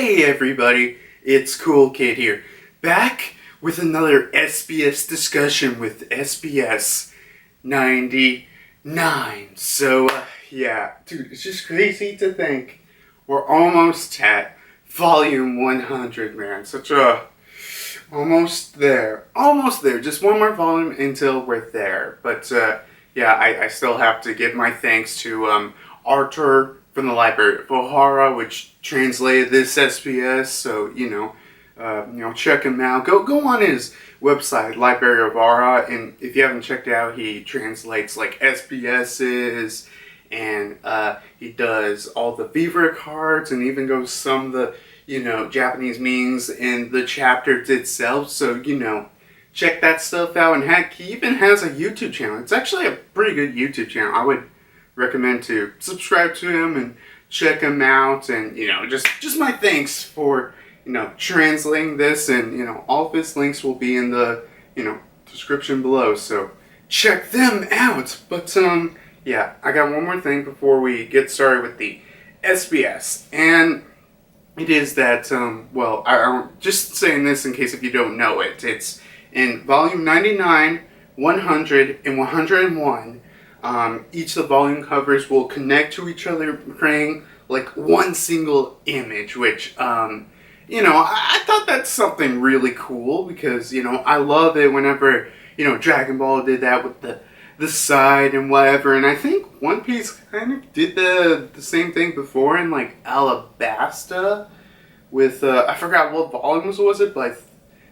Hey everybody, it's Coolkid here, back with another SBS discussion with SBS 99. So, yeah, dude, it's just crazy to think we're almost at volume 100, man. Almost there, just one more volume until we're there. But, yeah, I still have to give my thanks to, Arthur from the Library of Ohara, which translated this SBS, so, check him out. Go on his website, Library of Ohara, and if you haven't checked it out, he translates, like, SBS's, and, he does all the favorite cards, and even goes some of the, Japanese meanings in the chapters itself, so, check that stuff out, and heck, he even has a YouTube channel. It's actually a pretty good YouTube channel. I would recommend to subscribe to him and check him out, and just my thanks for translating this, and all of his links will be in the description below, so check them out. But yeah, I got one more thing before we get started with the SBS, and it is that I'm just saying this in case if you don't know it. It's in volume 99, 100, and 101. Each of the volume covers will connect to each other, creating like one single image, which, I thought that's something really cool because, I love it whenever, Dragon Ball did that with the side and whatever, and I think One Piece kind of did the same thing before in, like, Alabasta with, I forgot what volumes was it, but I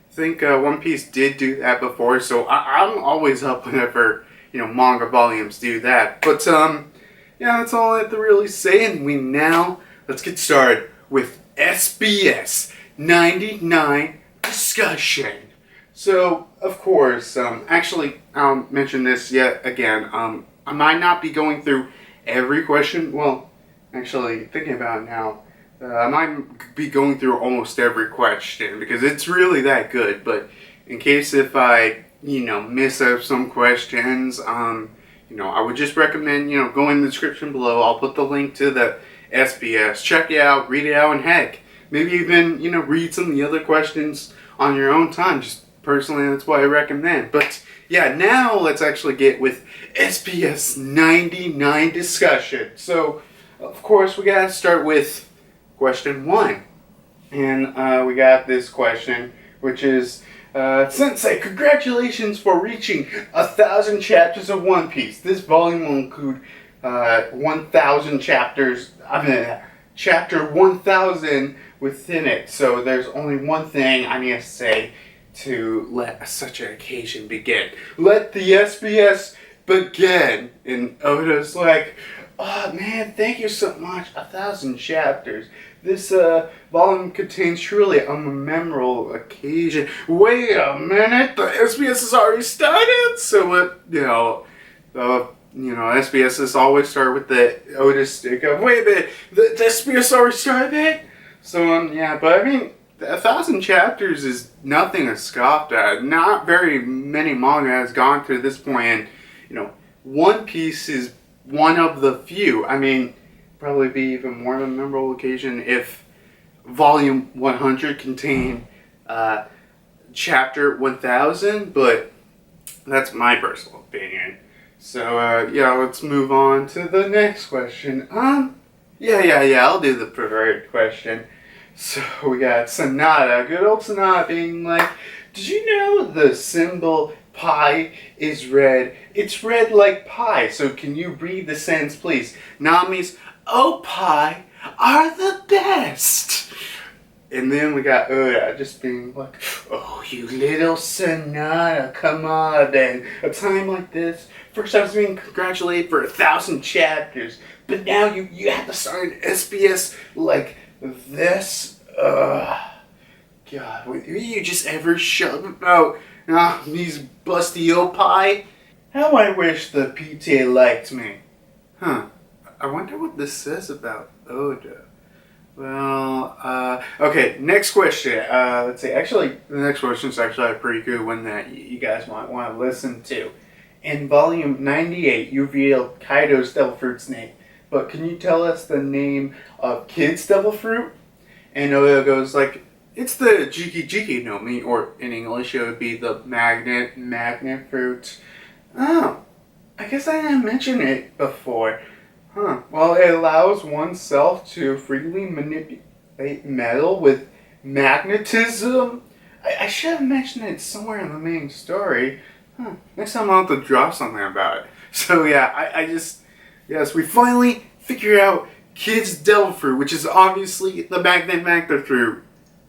think One Piece did do that before, so I'm always up whenever manga volumes do that. But, yeah, that's all I have to really say, and let's get started with SBS 99 discussion. So, of course, actually, I'll mention this yet again, I might not be going through every question. Well, actually, thinking about it now, I might be going through almost every question, because it's really that good, but in case if I miss out some questions, I would just recommend, go in the description below. I'll put the link to the SBS. Check it out, read it out, and heck, maybe even, read some of the other questions on your own time. Just personally, that's what I recommend. But, yeah, now let's actually get with SBS 99 discussion. So, of course, we gotta start with question 1. And, we got this question, which is, Sensei, congratulations for reaching 1,000 chapters of One Piece. This volume will include 1,000 chapters, chapter 1,000 within it. So there's only one thing I need to say to let such an occasion begin. Let the SBS begin. And Oda's like, oh man, thank you so much. 1,000 chapters. This volume contains truly a memorable occasion. Wait a minute, the SBS has already started. So SBS has always started with the Oda stick of, wait a minute, the SBS already started. So yeah, but I mean, 1,000 chapters is nothing to scoff at. Not very many manga has gone to this point, and One Piece is one of the few. I mean, probably be even more of a memorable occasion if volume 100 contained chapter 1000, but that's my personal opinion. So yeah, let's move on to the next question. Yeah, I'll do the preferred question. So we got Sonata, good old Sonata being like, did you know the symbol pi is red? It's red like pie, so can you read the sentence, please? Nami's, oh, pi are the best. And then we got Oda just being like, oh, you little Sonata, come on, then. A time like this, first I was being congratulated for 1,000 chapters, but now you have to start an SBS like this. God, will you just ever shut up about these busty opie? How I wish the PTA liked me. Huh. I wonder what this says about Oda. Well, okay, next question. Let's see. Actually, the next question is actually a pretty good one that you guys might want to listen to. In volume 98, you revealed Kaido's Devil Fruit's name. But can you tell us the name of Kid's Devil Fruit? And Oda goes like, it's the Jiki Jiki no Mi, or in English it would be the magnet fruit. Oh, I guess I didn't mention it before. Huh. Well, it allows oneself to freely manipulate metal with magnetism. I should have mentioned it somewhere in the main story. Huh. Next time I'll have to draw something about it. So yeah, yes, we finally figured out Kid's Devil Fruit, which is obviously the magnet fruit,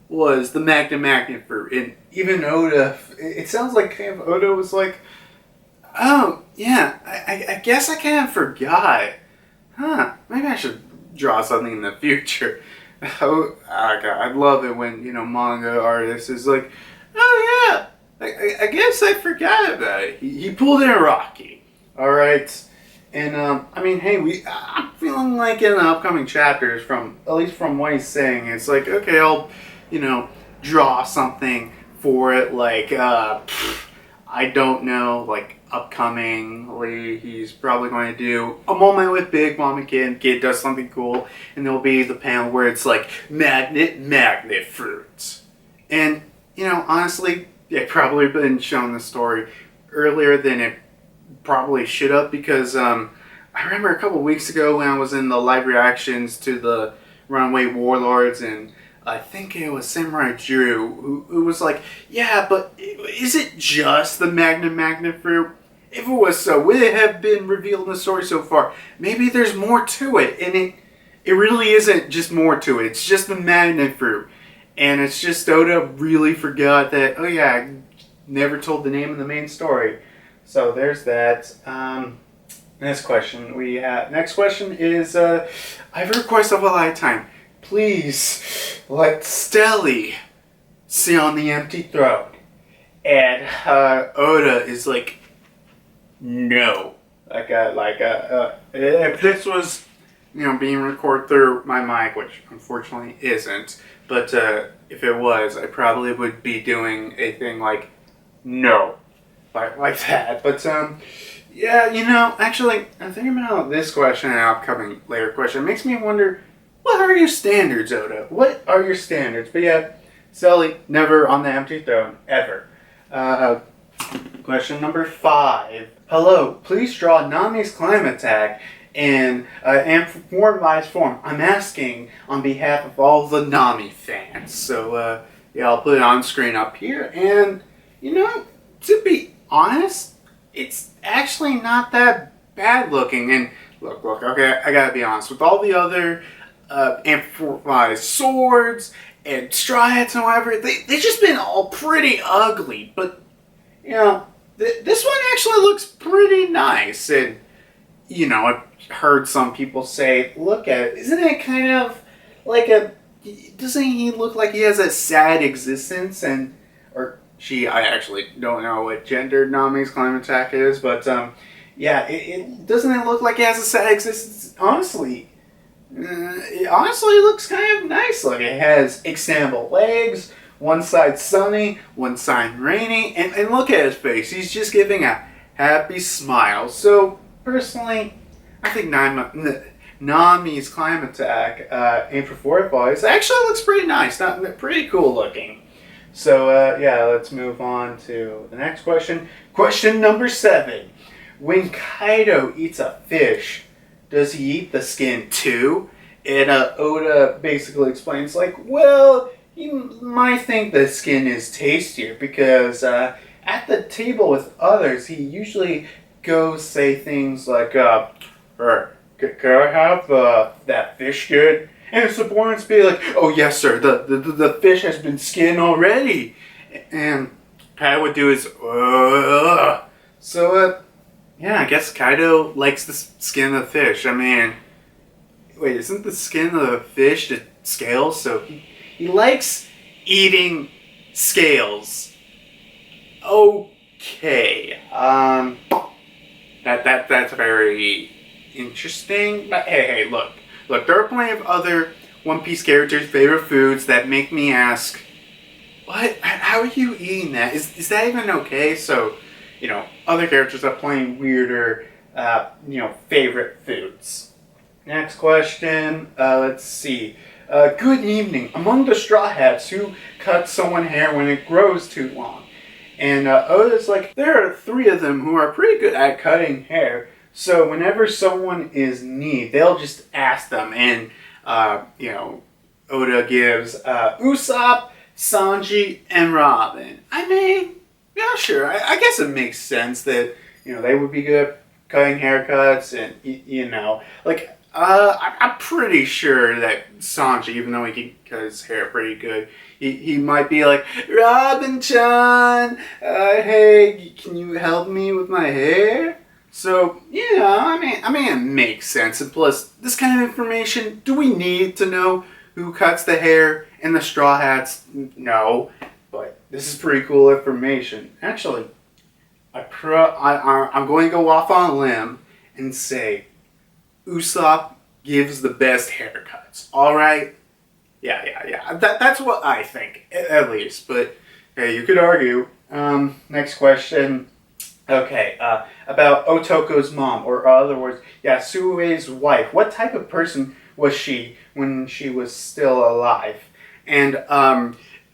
was the magnet fruit. And even Oda, it sounds like kind of Oda was like, oh, yeah, I guess I kind of forgot. Huh, maybe I should draw something in the future. Oh, God, I love it when, manga artists is like, oh, yeah, I guess I forgot about it. He pulled in a Rocky. All right. And, hey, I'm feeling like in the upcoming chapters, at least from what he's saying, it's like, okay, I'll, draw something for it, like, I don't know, like, upcomingly, he's probably going to do a moment with Big Mom and Kid does something cool, and there'll be the panel where it's like, magnet fruits. And, honestly, it probably been shown the story earlier than it probably should have, because I remember a couple weeks ago when I was in the live reactions to the Runaway Warlords, and I think it was Samurai Drew who was like, yeah, but is it just the magnet fruit? If it was so, would it have been revealed in the story so far? Maybe there's more to it, and it really isn't just more to it. It's just the magnet fruit. And it's just Oda really forgot that, oh yeah, I never told the name of the main story. So there's that. Next question next question is, I have a request of a lifetime. Please let Stelly sit on the empty throne. And Oda is like, no. If this was, being recorded through my mic, which unfortunately isn't, but if it was, I probably would be doing a thing like, no, like that. But yeah, actually, I'm thinking about this question and upcoming later question. It makes me wonder, what are your standards, Oda? What are your standards? But yeah, Stelly, never on the empty throne, ever. Question number 5. Hello, please draw Nami's climb attack in amphiformized form. I'm asking on behalf of all the Nami fans. So, yeah, I'll put it on screen up here. And, to be honest, it's actually not that bad looking. And look, okay, I gotta be honest. With all the other amphiformized swords and straw hats and whatever, they just been all pretty ugly. But, this one actually looks pretty nice. And, I've heard some people say, look at it. Isn't it kind of like doesn't he look like he has a sad existence? Or she, I actually don't know what gender Nami's climb attack is. But, yeah, doesn't it look like he has a sad existence? Honestly, it looks kind of nice. Like, it has extendable legs, one side sunny, one side rainy, and look at his face. He's just giving a happy smile. So, personally, I think Nami's climb attack in for 4 boys actually looks pretty nice. Pretty cool looking. So, yeah, let's move on to the next question. Question number 7. When Kaido eats a fish, does he eat the skin too? And Oda basically explains, like, well, you might think the skin is tastier because at the table with others, he usually goes say things like, can I have that fish good? And his subordinates be like, oh yes sir, the fish has been skinned already. And Kaido would do his, ugh. So, yeah, I guess Kaido likes the skin of the fish. I mean, wait, isn't the skin of the fish the scales? So he likes eating scales. Okay. That's very interesting. But hey, look, there are plenty of other One Piece characters' favorite foods that make me ask, what? How are you eating that? Is that even okay? So, other characters have plenty weirder, favorite foods. Next question. Let's see. Good evening. Among the Straw Hats, who cuts someone hair when it grows too long? And Oda's like, there are 3 of them who are pretty good at cutting hair. So whenever someone is in need, they'll just ask them. And, Oda gives Usopp, Sanji, and Robin. I mean, yeah, sure. I guess it makes sense that, they would be good at cutting haircuts. And, I'm pretty sure that Sanji, even though he can cut his hair pretty good, he might be like, Robin-chan, hey, can you help me with my hair? So, I mean, it makes sense. And plus, this kind of information, do we need to know who cuts the hair in the Straw Hats? No, but this is pretty cool information. Actually, I'm going to go off on a limb and say Usopp gives the best haircuts. All right? Yeah. That's what I think, at least. But hey, you could argue. Next question. Okay, about Otoko's mom, or in other words, Yasue's wife. What type of person was she when she was still alive? And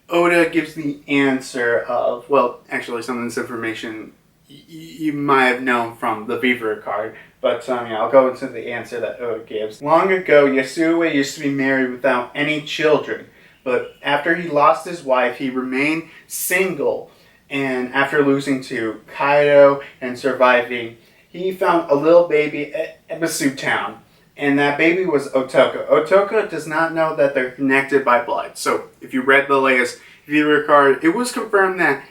Oda gives the answer of, well, actually some of this information you might have known from the Beaver card, but I'll go into the answer that Oda gives. Long ago, Yasue used to be married without any children, but after he lost his wife, he remained single. And after losing to Kaido and surviving, he found a little baby at Ebisu Town. And that baby was Otoko. Otoko does not know that they're connected by blood. So if you read the latest viewer card, it was confirmed that,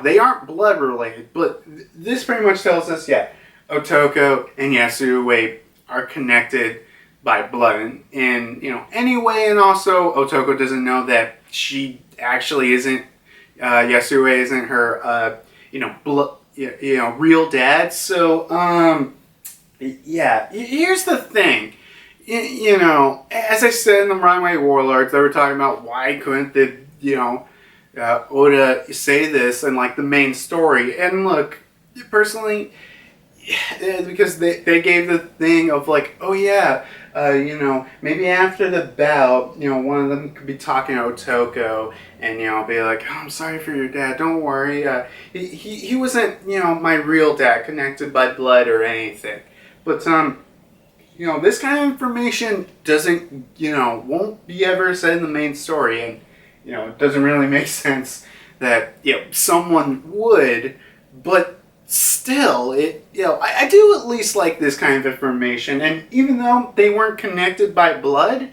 they aren't blood related. But this pretty much tells us, Otoko and Yasue are connected by blood. And anyway, and also Otoko doesn't know that she actually isn't, Yasue isn't her, real dad. So, here's the thing. As I said in the Runaway Warlords, they were talking about why couldn't the, Oda say this in, the main story. And look, personally, because they gave the thing of, maybe after the bout, one of them could be talking to Otoko and, be like, oh, I'm sorry for your dad, don't worry. He wasn't, my real dad, connected by blood or anything. But, this kind of information doesn't, won't be ever said in the main story. And, it doesn't really make sense that, someone would, but still, I do at least like this kind of information. And even though they weren't connected by blood,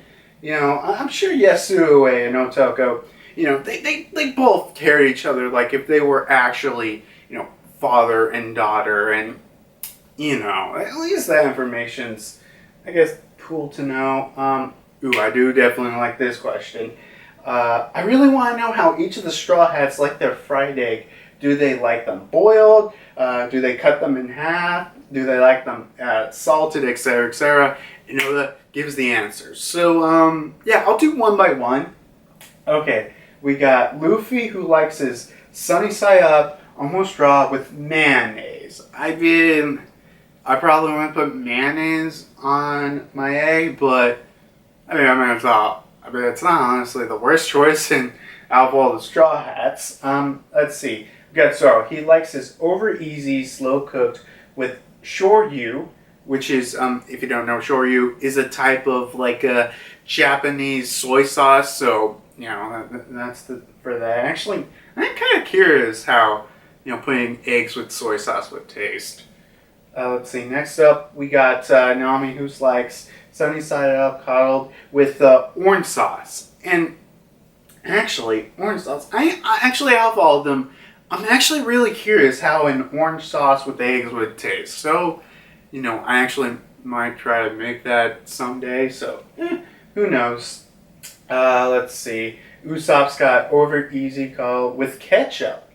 I'm sure Yasue and Otoko, they both carry each other like if they were actually, father and daughter. And, at least that information's, I guess, cool to know. I do definitely like this question. I really want to know how each of the Straw Hats like their fried egg. Do they like them boiled? Do they cut them in half? Do they like them salted, etc., etc.? And Oda gives the answers. So, I'll do one by one. Okay, we got Luffy, who likes his sunny side up, almost raw, with mayonnaise. I probably wouldn't put mayonnaise on my egg, but it's not honestly the worst choice out of all the Straw Hats. Let's see. We got Zoro. He likes his over easy, slow cooked with shoyu, which is, if you don't know, shoyu is a type of a Japanese soy sauce. So that's for that. Actually, I'm kind of curious how putting eggs with soy sauce would taste. Let's see. Next up, we got Nami, who likes sunny side up, coddled with orange sauce. And actually, orange sauce. I actually, out of all of them, I'm actually really curious how an orange sauce with eggs would taste. So, I actually might try to make that someday. So, who knows? Let's see. Usopp's got over easy call with ketchup.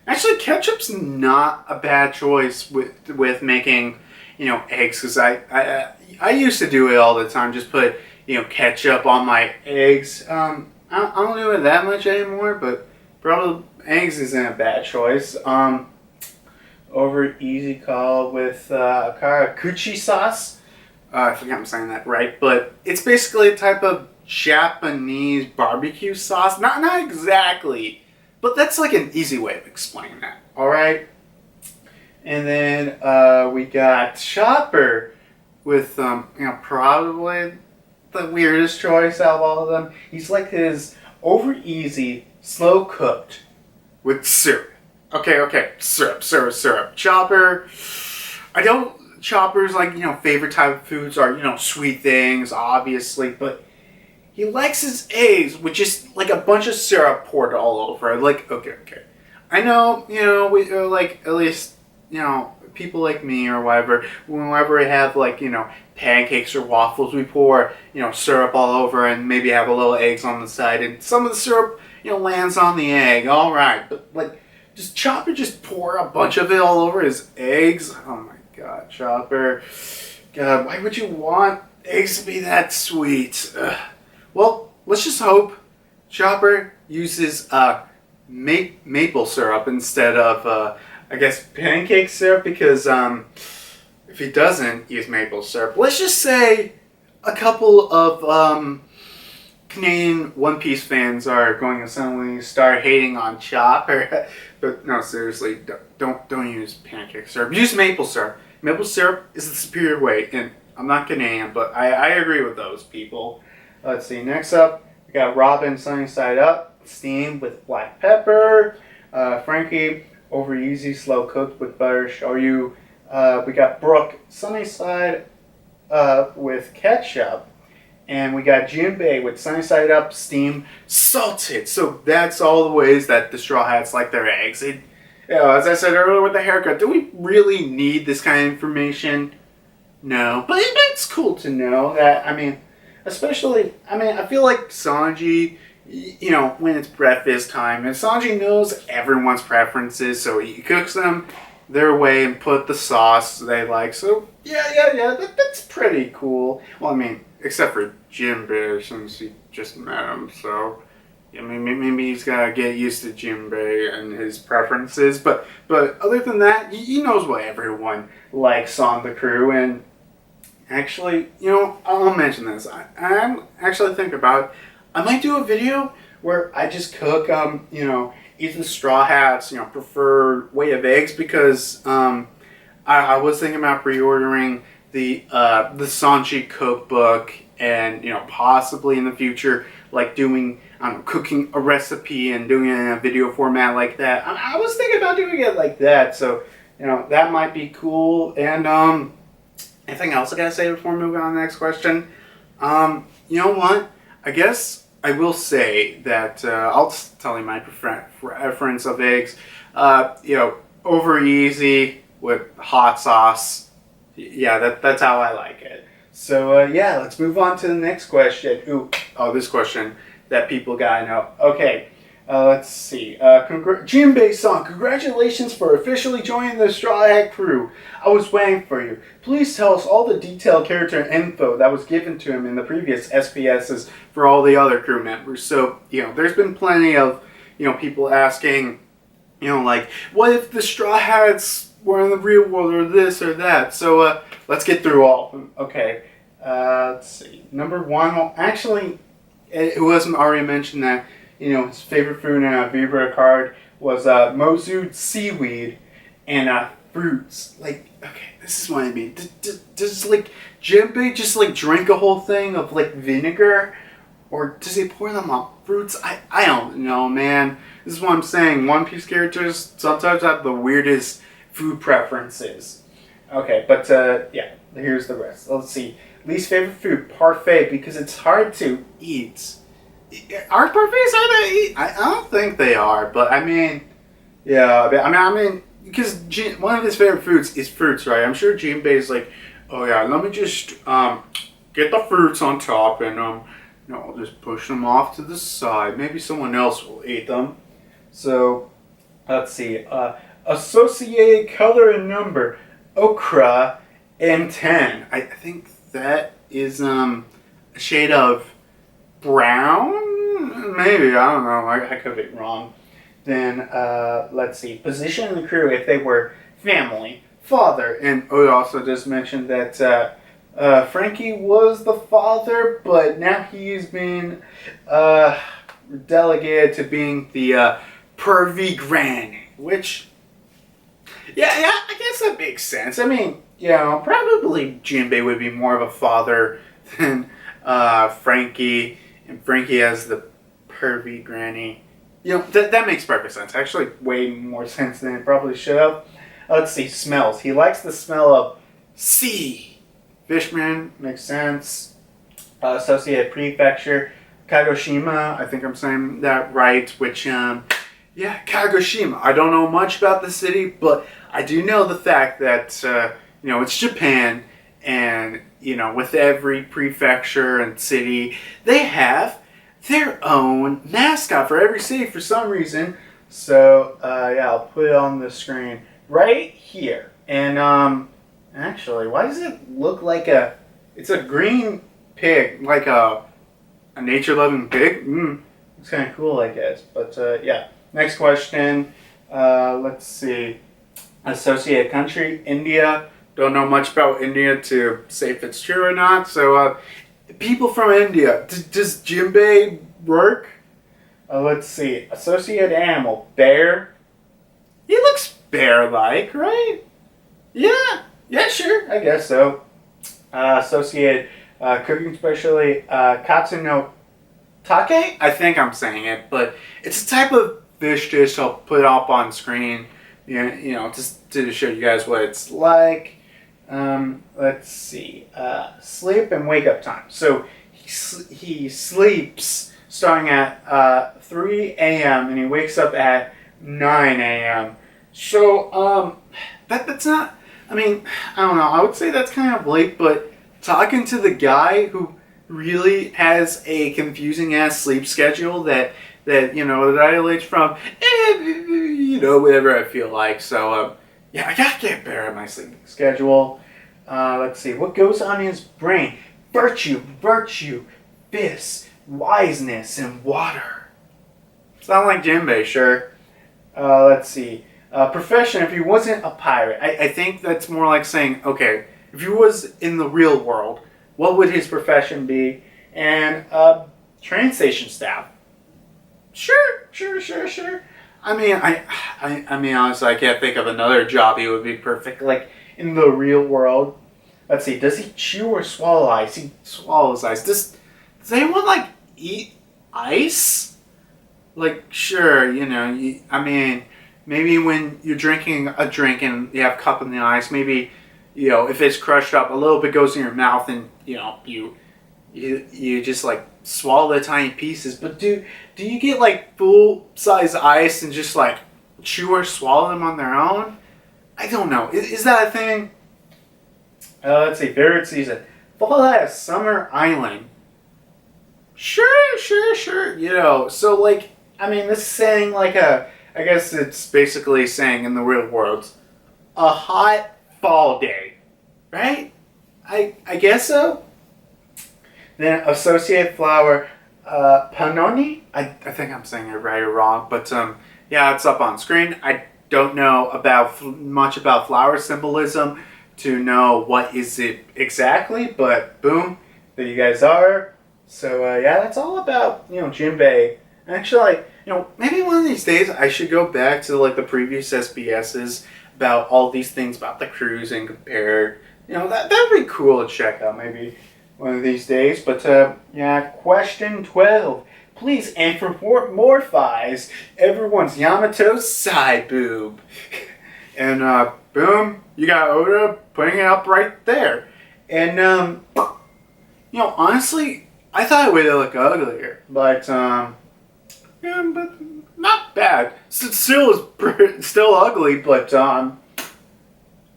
Actually, ketchup's not a bad choice with making, eggs, because I used to do it all the time. Just put, ketchup on my eggs. I don't do it that much anymore, but probably eggs isn't a bad choice. Over easy call with karakuchi sauce. I think I'm saying that right, but it's basically a type of Japanese barbecue sauce. Not exactly, but that's like an easy way of explaining that. All right. And then we got Chopper with probably the weirdest choice out of all of them. He's like his over easy, slow cooked with syrup. Okay, syrup. Chopper. Chopper's like, favorite type of foods are, sweet things, obviously, but he likes his eggs with just like a bunch of syrup poured all over it. Like, okay. I know, we like, at least, people like me or whatever, whenever we have like, pancakes or waffles, we pour, syrup all over and maybe have a little eggs on the side, and some of the syrup, lands on the egg. All right, but like, does Chopper just pour a bunch of it all over his eggs? Oh my God, Chopper. God, why would you want eggs to be that sweet? Well, let's just hope Chopper uses maple syrup instead of, I guess, pancake syrup, because if he doesn't use maple syrup, let's just say a couple of Canadian One Piece fans are going to suddenly start hating on Chopper. But no, seriously, don't use pancake syrup. Use maple syrup. Maple syrup is the superior way, and I'm not Canadian, but I agree with those people. Let's see. Next up, we got Robin Sunny Side Up, steamed with black pepper. Frankie over easy, slow cooked with butter shoyu. We got Brooke Sunny Side Up with ketchup. And we got Jinbe with Sunny Side Up, steamed, salted. So that's all the ways that the Straw Hats like their eggs. As I said earlier with the haircut, do we really need this kind of information? No. But it's cool to know that, especially, I feel like Sanji, when it's breakfast time, and Sanji knows everyone's preferences, so he cooks them their way and put the sauce they like. So, that's pretty cool. Well, except for Jinbe, since he just met him, so maybe he's gotta get used to Jinbe and his preferences. But other than that, he knows what everyone likes on the crew. And actually, I'll mention this. I'm actually thinking about, I might do a video where I just cook, either Straw Hats, preferred way of eggs, because I was thinking about pre-ordering the Sanji cookbook, and possibly in the future, like doing cooking a recipe and doing it in a video format like that. I was thinking about doing it like that, so that might be cool. And anything else I gotta say before moving on to the next question? You know what? I guess I will say that I'll tell you my preference of eggs. Over easy with hot sauce. Yeah, that's how I like it. So, let's move on to the next question. This question that people gotta know. Okay, let's see. Jinbe-san, congratulations for officially joining the Straw Hat crew. I was waiting for you. Please tell us all the detailed character info that was given to him in the previous SPSs for all the other crew members. So, there's been plenty of, people asking, like, what if the Straw Hats were in the real world, or this or that? So let's get through all of them. Okay, let's see. Number one, well, actually, it wasn't already mentioned that his favorite food in a Vibra card was mozu seaweed and fruits. Like, okay, this is what I mean. Does like Jinbe just like drink a whole thing of like vinegar, or does he pour them on fruits? I don't know, man. This is what I'm saying. One Piece characters sometimes have the weirdest food preferences. Okay, but here's the rest. Let's see. Least favorite food, parfait, because it's hard to eat. Are parfaits hard to eat? I don't think they are, but because one of his favorite foods is fruits, right? I'm sure Jinbe is like, oh yeah, let me just get the fruits on top and I'll just push them off to the side. Maybe someone else will eat them. So let's see. Associated color and number, ochre M10. I think that is a shade of brown? Maybe, I don't know. I could be wrong. Then, let's see. Position in the crew if they were family, father. And we also just mentioned that Frankie was the father, but now he's been delegated to being the pervy granny, which, yeah, I guess that makes sense. I mean, probably Jinbe would be more of a father than Frankie, and Frankie as the pervy granny. That makes perfect sense. Actually, way more sense than it probably should have. Let's see, smells. He likes the smell of sea. Fishman, makes sense. Associated Prefecture, Kagoshima, I think I'm saying that right, which, Kagoshima. I don't know much about the city, but I do know the fact that, it's Japan, and, with every prefecture and city, they have their own mascot for every city for some reason. So, I'll put it on the screen right here. And, actually, why does it look like it's a green pig, like a nature-loving pig? It's kind of cool, I guess. But, next question. Let's see. Associated country, India. Don't know much about India to say if it's true or not. So, people from India. Does Jinbe work? Let's see. Associated animal, bear. He looks bear-like, right? Yeah, sure. I guess so. Associated cooking specialty, katsu no take? I think I'm saying it, but it's a type of fish dish. I'll put it up on screen, just to show you guys what it's like. Let's see. Sleep and wake up time. So he sleeps starting at 3 a.m. and he wakes up at 9 a.m. So that's not. I mean, I don't know. I would say that's kind of late, but talking to the guy who really has a confusing ass sleep schedule that I relate from, whatever I feel like. So, I gotta get better at my sleeping schedule. Let's see. What goes on in his brain? Virtue, fists, wiseness, and water. Sound like Jinbe, sure. Let's see. Profession, if he wasn't a pirate. I think that's more like saying, okay, if he was in the real world, what would his profession be? And train station staff. Sure. I mean, honestly, I can't think of another job he would be perfect, like, in the real world. Let's see, does he chew or swallow ice? He swallows ice. Does anyone, like, eat ice? Like, sure, maybe when you're drinking a drink and you have a cup in the ice, maybe, if it's crushed up, a little bit goes in your mouth and, you just, like, swallow the tiny pieces. But do you get, like, full-size ice and just, like, chew or swallow them on their own? I don't know. Is that a thing? Let's see. Favorite season. Fallout Summer Island. Sure. So, like, I mean, this is saying, like, I guess it's basically saying in the real world, a hot fall day, right? I guess so. Then associated flower, panoni. I think I'm saying it right or wrong, but it's up on screen. I don't know much about flower symbolism to know what is it exactly, but boom, there you guys are. So that's all about Jinbe. Actually, maybe one of these days I should go back to like the previous SBSs about all these things about the cruise and compare. That'd be cool to check out maybe one of these days. But question 12. Please anthropomorphize everyone's Yamato side boob. And boom, you got Oda putting it up right there. And honestly, I thought it would look uglier, but but not bad. Still ugly, but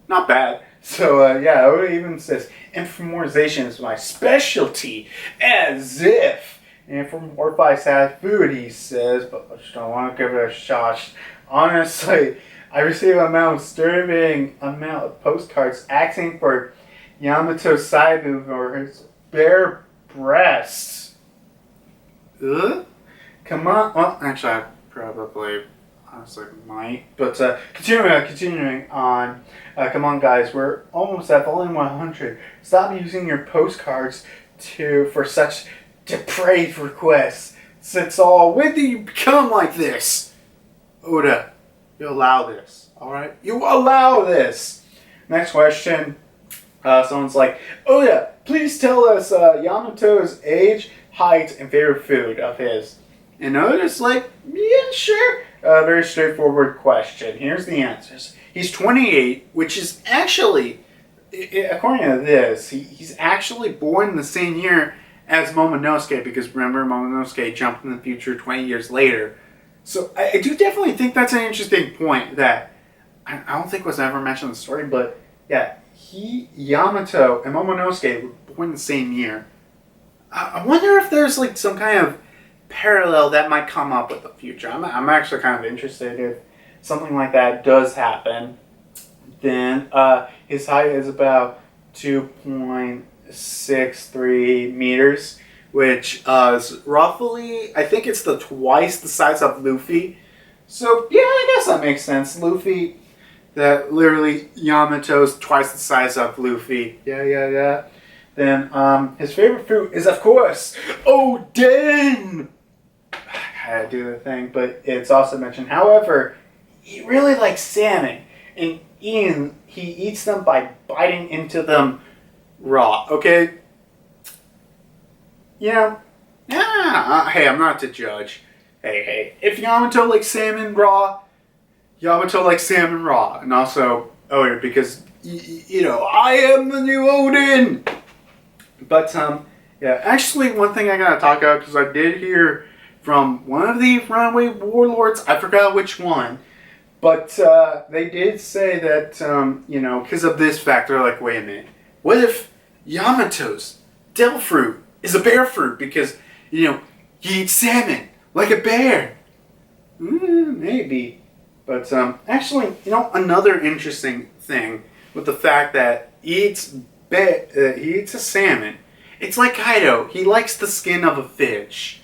not bad. So Oda even says anthropomorphization is my specialty, as if anthropomorphize had food, he says, but I just don't want to give it a shot. Honestly, I received a disturbing amount of postcards asking for Yamato Saibu or his bare breasts. Come on. Well, actually, honestly might. But continuing on, come on guys, we're almost at volume 100. Stop using your postcards for such depraved requests. Since when do you become like this? Oda, you allow this, alright? You allow this! Next question. Someone's like, Oda, please tell us Yamato's age, height, and favorite food of his. And Oda's like, yeah, sure. Very straightforward question. Here's the answers. He's 28, which is actually, according to this, he's actually born the same year as Momonosuke, because remember, Momonosuke jumped in the future 20 years later. So I do definitely think that's an interesting point that I don't think was ever mentioned in the story, but yeah, Yamato and Momonosuke were born the same year. I wonder if there's like some kind of parallel that might come up with the future. I'm actually kind of interested if something like that does happen. Then his height is about 2.63 meters, which is roughly, I think it's twice the size of Luffy. So yeah, I guess that makes sense. Luffy, that literally Yamato's twice the size of Luffy. Yeah. Then his favorite food is, of course, Oden. I had to do the thing, but it's also mentioned. However, he really likes salmon, and he eats them by biting into them raw. Okay. Hey, I'm not to judge. Hey, if Yamato likes salmon raw, Yamato likes salmon raw, and also Oden, because I am the new Oden. But yeah, actually, one thing I gotta talk about, because I did hear from one of the runaway warlords, I forgot which one, but they did say that because of this factor, like, wait a minute, what if Yamato's devil fruit is a bear fruit because he eats salmon like a bear? Maybe. But actually, another interesting thing with the fact that he eats a salmon. It's like Kaido. He likes the skin of a fish.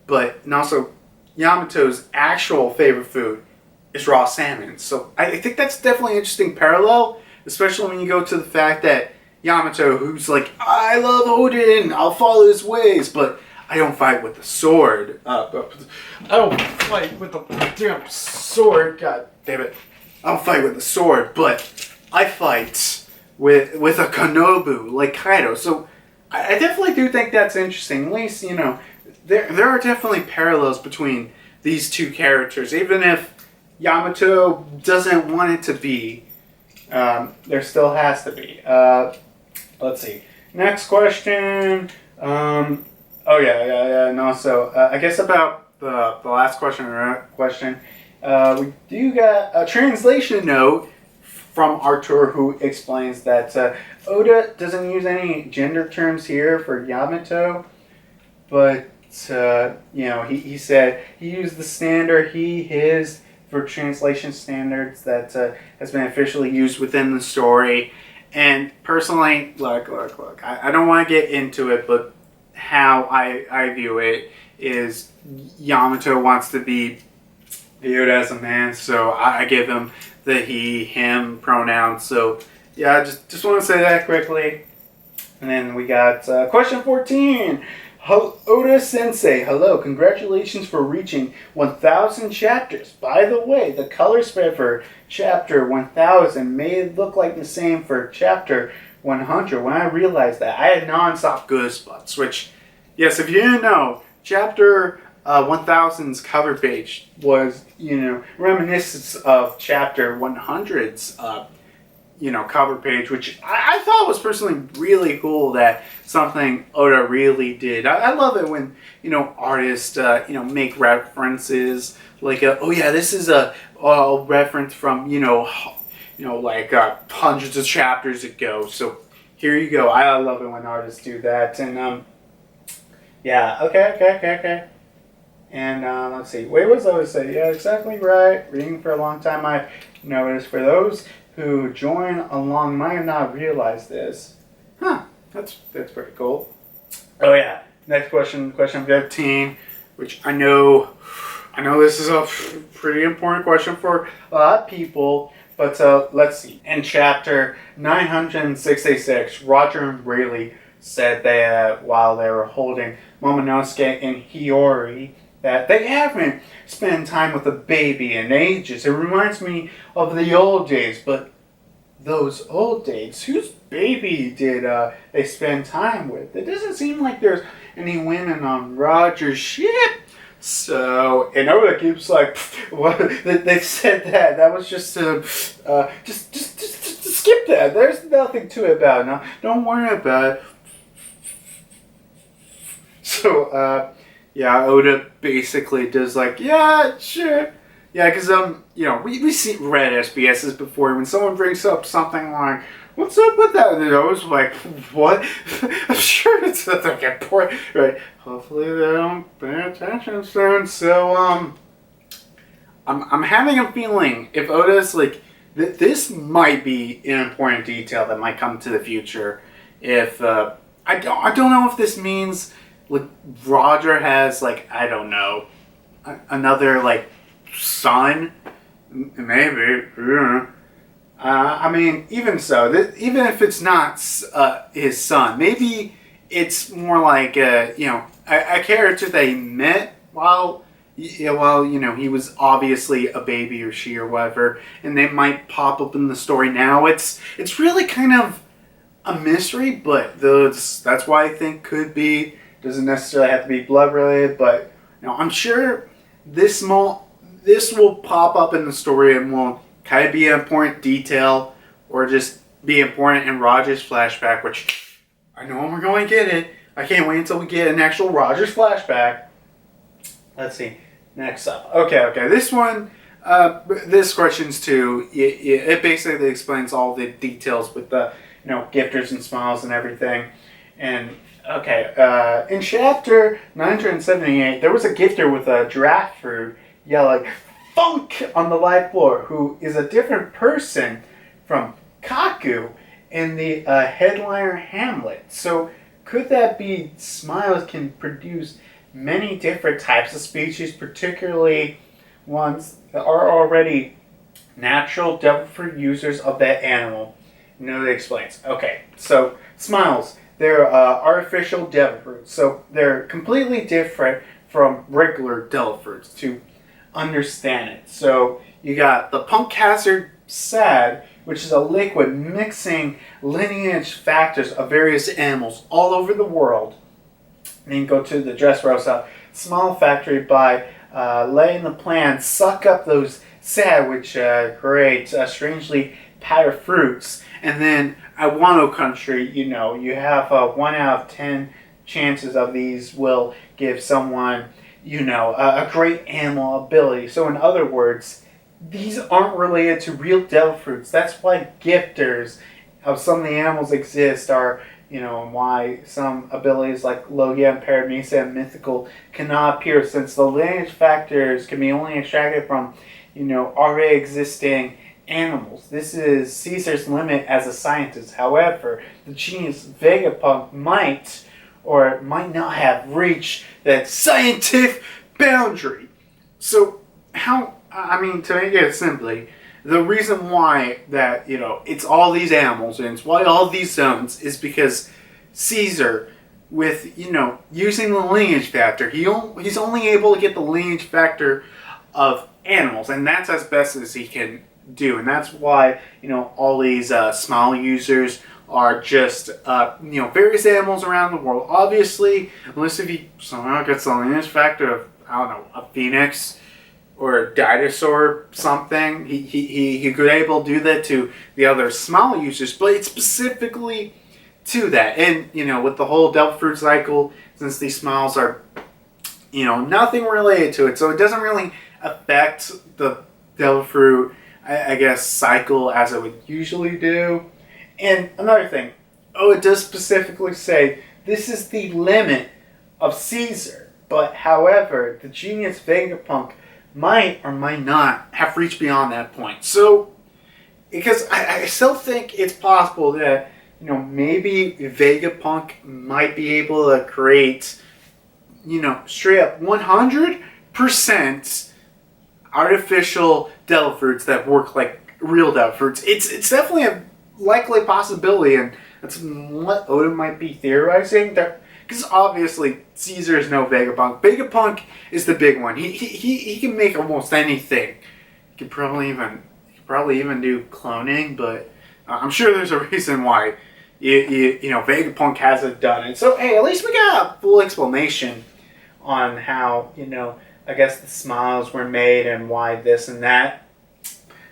And also, Yamato's actual favorite food is raw salmon. So I think that's definitely an interesting parallel, especially when you go to the fact that Yamato, who's like, I love Oden, I'll follow his ways, but I don't fight with the sword. I don't fight with the damn sword. God damn it. I don't fight with the sword, but I fight with a Kanobu like Kaido. So I definitely do think that's interesting. At least, there are definitely parallels between these two characters. Even if Yamato doesn't want it to be, there still has to be. Let's see. Next question. No, so I guess about the last question, we do got a translation note from Arthur, who explains that Oda doesn't use any gender terms here for Yamato, but he said he used the standard his for translation standards that has been officially used within the story. And personally, look, I don't want to get into it, but how I view it is Yamato wants to be viewed as a man, so I give him the he, him pronoun. So yeah, I just want to say that quickly. And then we got question 14. Oda Sensei, hello, congratulations for reaching 1,000 chapters. By the way, the color spread for chapter 1,000 may look like the same for chapter 100. When I realized that, I had non-stop goosebumps, which, yes, if you didn't know, chapter 1000's cover page was, reminiscent of chapter 100's, cover page, which I thought was personally really cool, that something Oda really did. I love it when, artists, make references, like, this is a reference from, hundreds of chapters ago, so here you go. I love it when artists do that. And, yeah, okay. And let's see. Wait, what was I going to say? Yeah, exactly right. Reading for a long time, I've noticed. For those who join along might have not realized this. That's pretty cool. Oh yeah. Next question 15, which I know I know this is a pretty important question for a lot of people, but let's see. In chapter 966, Roger and Rayleigh said that while they were holding Momonosuke and Hiyori, that they haven't spent time with a baby in ages. It reminds me of the old days, but those old days, whose baby did they spend time with? It doesn't seem like there's any women on Roger's ship. So, and Oda keeps like, what? They said that. That was just skip that. There's nothing to it about it. No, don't worry about it. So, yeah, Oda basically does like, yeah, sure. Yeah, because, we read SBSs before. When someone brings up something like, what's up with that? And I was like, what? I'm sure it's like important, right? Hopefully they don't pay attention soon. So, I'm having a feeling if Oda's like, this might be an important detail that might come to the future. If, I don't know if this means, like, Roger has, like, I don't know, another, like, son? Maybe. I mean, even so, even if it's not his son, maybe it's more like a character they met while he was obviously a baby or she or whatever, and they might pop up in the story now. It's really kind of a mystery, but that's why I think could be. Doesn't necessarily have to be blood related, but I'm sure this will pop up in the story and will kind of be an important detail, or just be important in Roger's flashback, which I know we're going to get it. I can't wait until we get an actual Roger's flashback. Let's see. Next up. Okay. This one, this question's too. It basically explains all the details with the, gifters and smiles and everything. And, okay, in chapter 978, there was a gifter with a giraffe fruit yelling, "Funk!" on the live floor, who is a different person from Kaku in the headliner Hamlet. So could that be smiles can produce many different types of species, particularly ones that are already natural devil fruit users of that animal? It explains. Okay, so smiles, they're artificial devil fruits, so they're completely different from regular devil fruits to understand it. So you got the punk hazard sad, which is a liquid mixing lineage factors of various animals all over the world. And then you go to the Dressrosa small factory by letting the plants suck up those sad, which creates strangely powdered fruits. And then at Wano country, you have 1 out of 10 chances of these will give someone a great animal ability. So in other words, these aren't related to real devil fruits. That's why gifters of some of the animals exist, are, why some abilities like Logia and Paramesa and Mythical cannot appear, since the lineage factors can be only extracted from, already existing animals. This is Caesar's limit as a scientist. However, the genius Vegapunk might or might not have reached that scientific boundary. So, to make it simply, the reason why that, it's all these animals and it's why all these zones is because Caesar, with, using the lineage factor, he's only able to get the lineage factor of animals, and that's as best as he can do. And that's why, all these smile users are just, various animals around the world. Obviously, unless if he somehow gets the lineage factor of, a phoenix or a dinosaur something, he could able to do that to the other small users, but it's specifically to that. And, with the whole devil fruit cycle, since these smiles are, nothing related to it, so it doesn't really affect the devil fruit, I guess, cycle as it would usually do. And another thing, it does specifically say this is the limit of Caesar, but however, the genius Vegapunk might or might not have reached beyond that point. So, because I still think it's possible that, maybe Vegapunk might be able to create, straight up 100 artificial devil fruits that work like real devil fruits. It's definitely a likely possibility, and that's what Oda might be theorizing. That because obviously Caesar is no Vegapunk. Vegapunk is the big one. He can make almost anything. He could probably even do cloning, but I'm sure there's a reason why Vegapunk hasn't done it. So hey, at least we got a full explanation on how I guess the smiles were made and why this and that.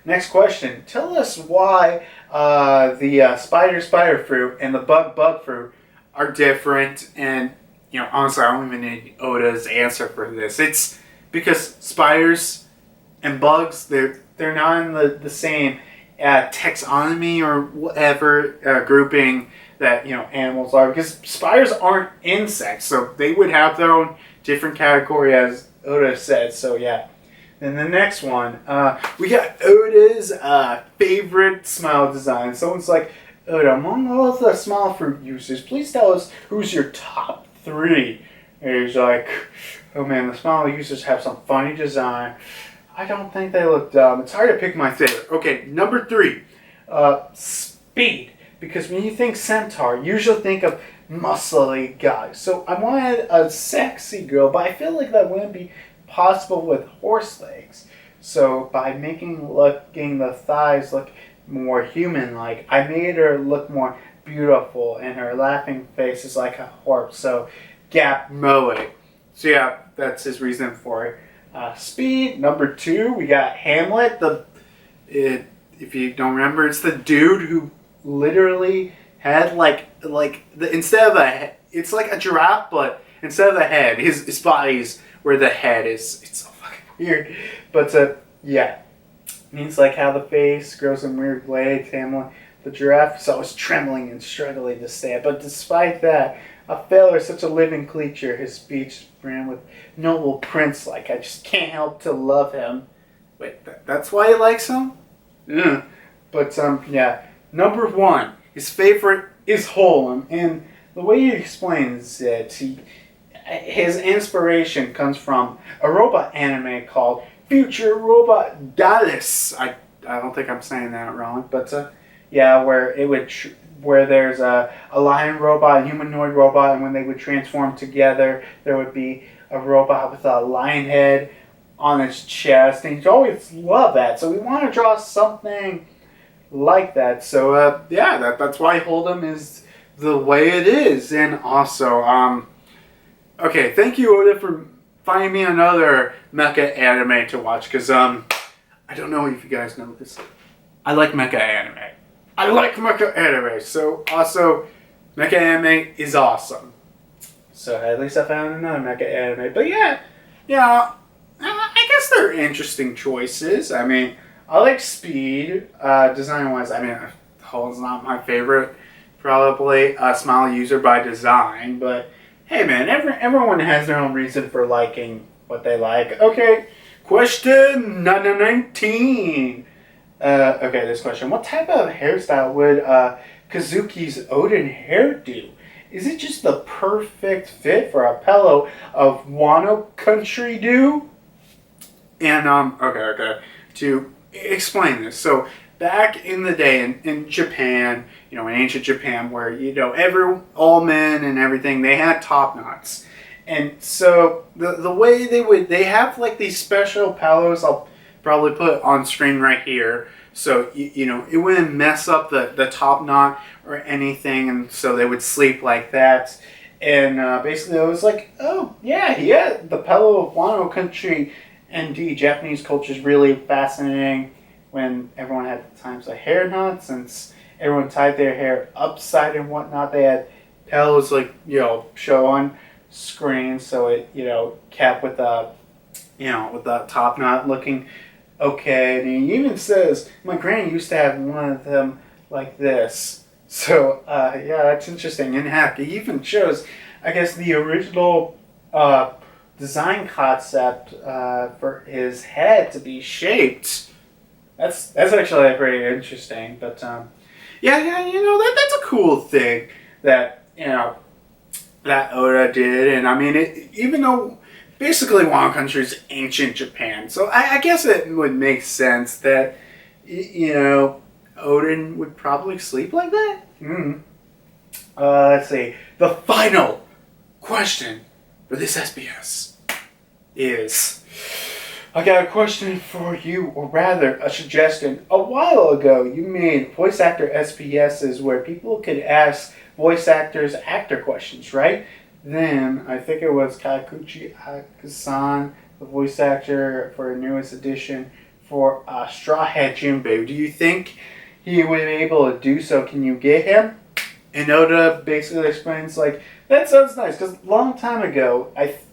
Next question. Tell us why the spider fruit and the bug fruit are different. And, honestly, I don't even need Oda's answer for this. It's because spiders and bugs, they're not in the same taxonomy or whatever grouping that, animals are. Because spiders aren't insects, so they would have their own different category, as Oda said. So, yeah. Then the next one, we got Oda's favorite smile design. Someone's like, Oda, among all of the smile fruit users, please tell us who's your top 3. And he's like, oh man, the smile users have some funny design. I don't think they look dumb. It's hard to pick my favorite. Okay, number 3, Speed. Because when you think centaur, you usually think of muscly guys. So I wanted a sexy girl, but I feel like that wouldn't be possible with horse legs. So by making the thighs look more human-like, I made her look more beautiful, and her laughing face is like a horse. So Gap Moe. So yeah, that's his reason for it. Speed. Number 2, we got Hamlet. If you don't remember, it's the dude who literally had instead of it's like a giraffe, but instead of the head, his body's where the head is. It's so fucking weird. But yeah. Means like how the face grows in weird blades. Hamlet, the giraffe, is always trembling and struggling to stand. But despite that, Othello is such a living creature. His speech ran with noble prince like. I just can't help to love him. Wait, that's why he likes him? Yeah. But yeah. Number 1, his favorite is Holm, and the way he explains it, his inspiration comes from a robot anime called Future Robot Dallas. I don't think I'm saying that wrong, but yeah, where there's a lion robot, a humanoid robot, and when they would transform together, there would be a robot with a lion head on its chest, and he'd always love that. So we want to draw something like that. So yeah, that's why Hold'em is the way it is. And also, okay, thank you, Oda, for finding me another mecha anime to watch, because I don't know if you guys know this. I like mecha anime. So also, mecha anime is awesome. So at least I found another mecha anime. But yeah, I guess they're interesting choices. I mean, I like Speed, design-wise. I mean, Hull's not my favorite, probably. Smile user by design, but hey man, everyone has their own reason for liking what they like. Okay, question 19. Okay, this question. What type of hairstyle would Kazuki's Odin hair do? Is it just the perfect fit for a fellow of Wano country do? And, okay. To explain this. So, back in the day in Japan, in ancient Japan, where, all men and everything, they had top knots. And so, the way they have, these special pillows, I'll probably put on screen right here. So, it wouldn't mess up the top knot or anything, and so they would sleep like that. And basically, it was like, oh, yeah, the pillow of Wano country. Indeed, Japanese culture is really fascinating when everyone had times of hair knots, since everyone tied their hair upside and whatnot. They had pillows show on screen, so it kept with the top knot looking okay. And he even says my granny used to have one of them like this. So yeah, that's interesting. And heck, he even shows, I guess, the original design concept for his head to be shaped. That's actually pretty interesting. But yeah, that's a cool thing that that Oda did. And I mean, even though basically one country's ancient Japan. So I guess it would make sense that, Odin would probably sleep like that. Let's see. The final question for this SBS is... I got a question for you, or rather, a suggestion. A while ago, you made voice actor SPSs where people could ask voice actors actor questions, right? Then, I think it was Kakuchi Akasan, the voice actor for a newest edition for Straw Hat Jinbe. Do you think he would be able to do so? Can you get him? And Oda basically explains, like, that sounds nice, because a long time ago,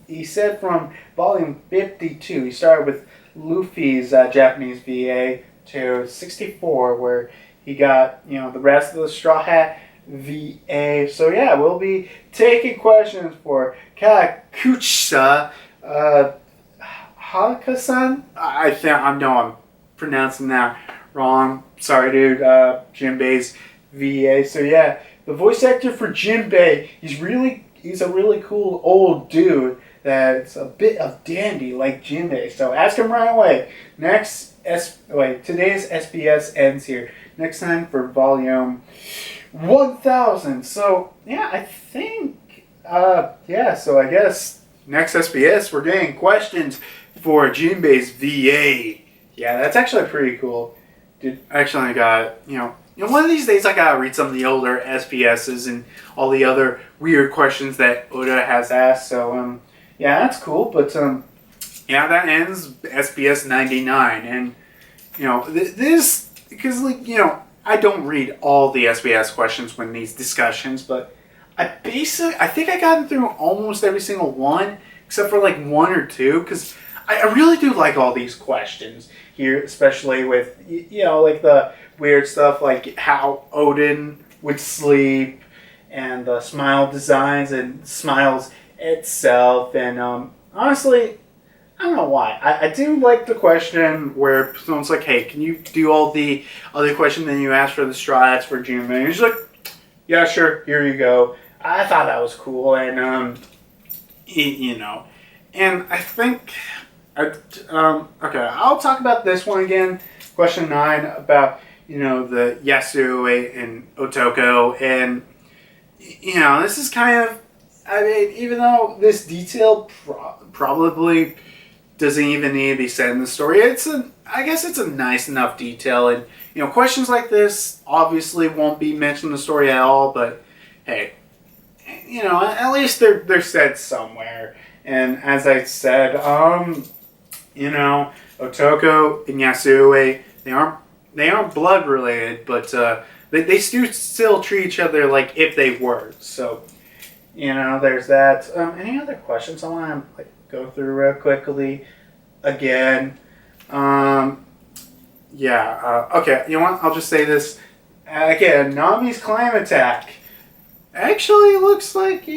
he said from volume 52, he started with Luffy's Japanese VA to 64, where he got, the rest of the Straw Hat VA. So yeah, we'll be taking questions for Kakuchisa Hakasan. I know I'm pronouncing that wrong. Sorry, dude. Jinbe's VA. So yeah, the voice actor for Jinbe, he's a really cool old dude that's a bit of dandy like Jinbe. So ask him right away. Today's SBS ends here. Next time for volume 1000. So yeah, I think so I guess next SBS we're getting questions for Jinbe's VA. Yeah, that's actually pretty cool. Dude, actually I got one of these days I gotta read some of the older SPSs and all the other weird questions that Oda has asked. So yeah, that's cool. But that ends SBS 99, and this, because I don't read all the SBS questions when these discussions, but I think I got through almost every single one except for like one or two, because I really do like all these questions here, especially with like the weird stuff like how Odin would sleep and the smile designs and smiles itself. And honestly, I don't know why. I do like the question where someone's like, hey, can you do all the other question then you asked for the straw hats for Jinbe? And he's like, yeah, sure, here you go. I thought that was cool. And, and I think, okay, I'll talk about this one again. Question 9 about, the Yasue and Otoko. And, this is kind of, even though this detail probably doesn't even need to be said in the story, I guess it's a nice enough detail. And, questions like this obviously won't be mentioned in the story at all, but hey, at least they're said somewhere. And as I said, Otoko and Yasue, they aren't blood related, but they do still treat each other like if they were. So, there's that. Any other questions I want to go through real quickly again? Okay, you know what? I'll just say this again. Nami's clam attack actually looks like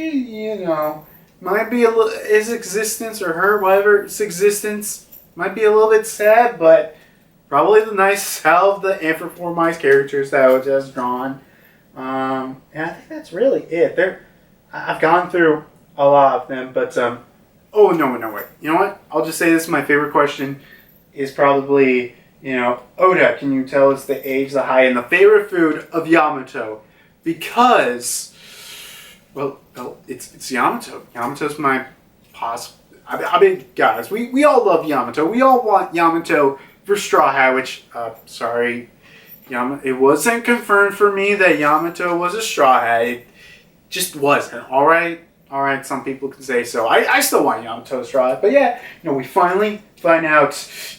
might be his existence or her, whatever, existence might be a little bit sad, but probably the nicest out of the anthropomorphized characters that I just drawn. And I think that's really it. I've gone through a lot of them, but oh no, wait. You know what? I'll just say this: my favorite question is probably Oda. Can you tell us the age, the height, and the favorite food of Yamato? Because well, it's Yamato. Yamato's my guys, we all love Yamato. We all want Yamato for Straw Hat, which, sorry, it wasn't confirmed for me that Yamato was a Straw Hat. It just wasn't. All right, some people can say so. I still want Yamato Straw Hat. But yeah, we finally find out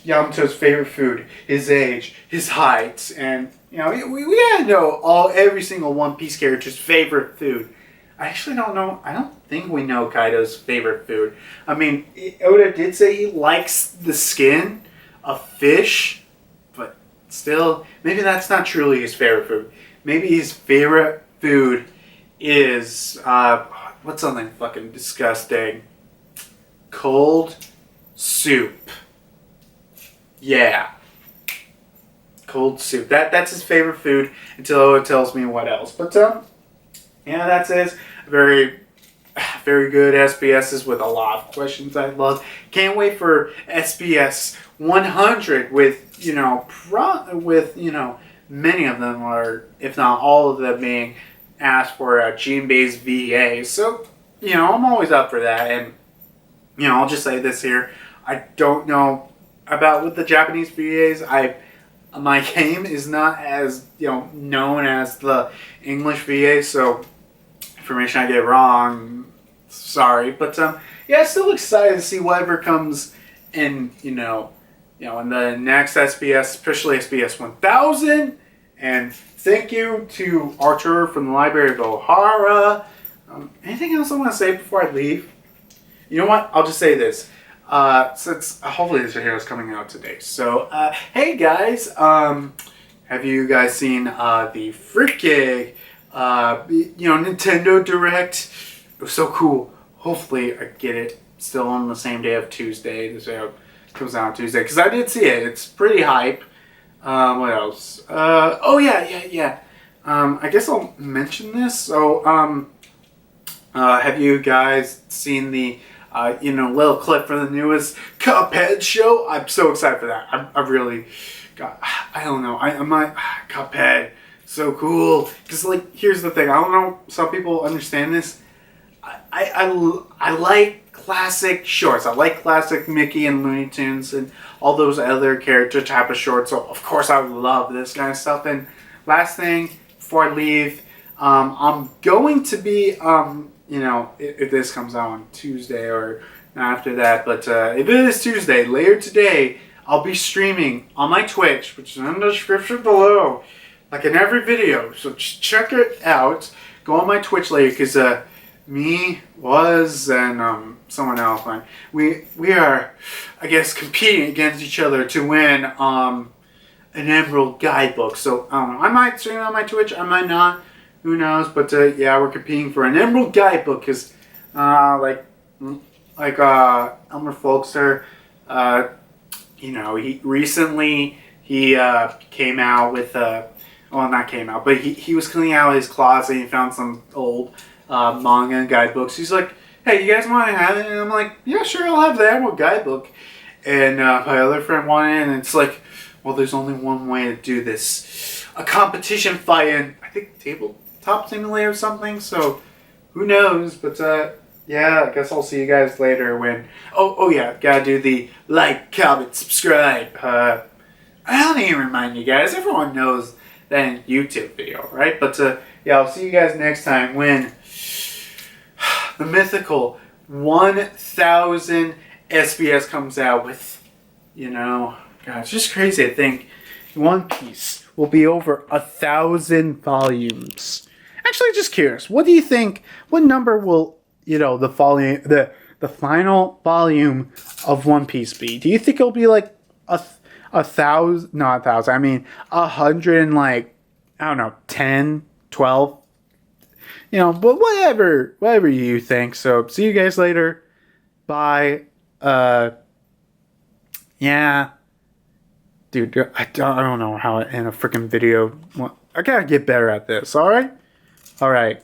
Yamato's favorite food, his age, his height, and, we gotta know every single One Piece character's favorite food. I actually don't know. I don't think we know Kaido's favorite food. I mean, Oda did say he likes the skin of fish, but still, maybe that's not truly his favorite food. Maybe his favorite food is, what's something fucking disgusting? Cold soup. Yeah. Cold soup. That's his favorite food until Oda tells me what else. But, that's his very very good SBSs with a lot of questions I love. Can't wait for SBS 100 with, many of them, or if not all of them, being asked for Jinbe's VA. So, I'm always up for that. And, I'll just say this here. I don't know about with the Japanese VAs. My game is not as, known as the English VA. So, information I get wrong, sorry. But, still excited to see whatever comes in, in the next SBS, especially SBS 1000. And thank you to Archer from the Library of Ohara. Anything else I want to say before I leave? You know what? I'll just say this. Since hopefully this video is coming out today. So, hey guys, have you guys seen the freaking, Nintendo Direct? It was so cool. Hopefully I get it still on the same day of Tuesday. This video comes out on Tuesday, because I did see it. It's pretty hype. What else? Yeah. I guess I'll mention this. So, have you guys seen the, little clip from the newest Cuphead show? I'm so excited for that. I really got, I don't know. I'm like, Cuphead, so cool. Because, here's the thing. I don't know, some people understand this. I like classic shorts. I like classic Mickey and Looney Tunes and all those other character type of shorts. So of course I love this kind of stuff. And last thing before I leave, I'm going to be if this comes out on Tuesday or after that, but if it is Tuesday, later today, I'll be streaming on my Twitch, which is in the description below, like in every video. So check it out. Go on my Twitch later, because me, and someone else, we are, I guess, competing against each other to win an Emerald Guidebook. So I might stream on my Twitch, I might not, who knows? But we're competing for an Emerald Guidebook, because Elmer Folkster, he recently came out with not came out, but he was cleaning out his closet and he found some old manga and guidebooks. He's like, hey, you guys want to have it? And I'm like, yeah, sure, I'll have the Emerald Guidebook. And my other friend wanted it, and it's like, well, there's only one way to do this. A competition fight in, I think, Tabletop Simulator or something. So, who knows? But, I guess I'll see you guys later when, gotta do the like, comment, subscribe. I don't even remind you guys. Everyone knows that YouTube video, right? But, I'll see you guys next time when the mythical 1000 SBS comes out with, God, it's just crazy to think One Piece will be over 1,000 volumes. Actually, just curious, what do you think, what number will, the final volume of One Piece be? Do you think it'll be like a thousand, not 1,000, I mean 100 and I don't know, 10, 12? But whatever you think. So, see you guys later. Bye. Dude, I don't know how to end a freaking video. I gotta get better at this, alright? Alright.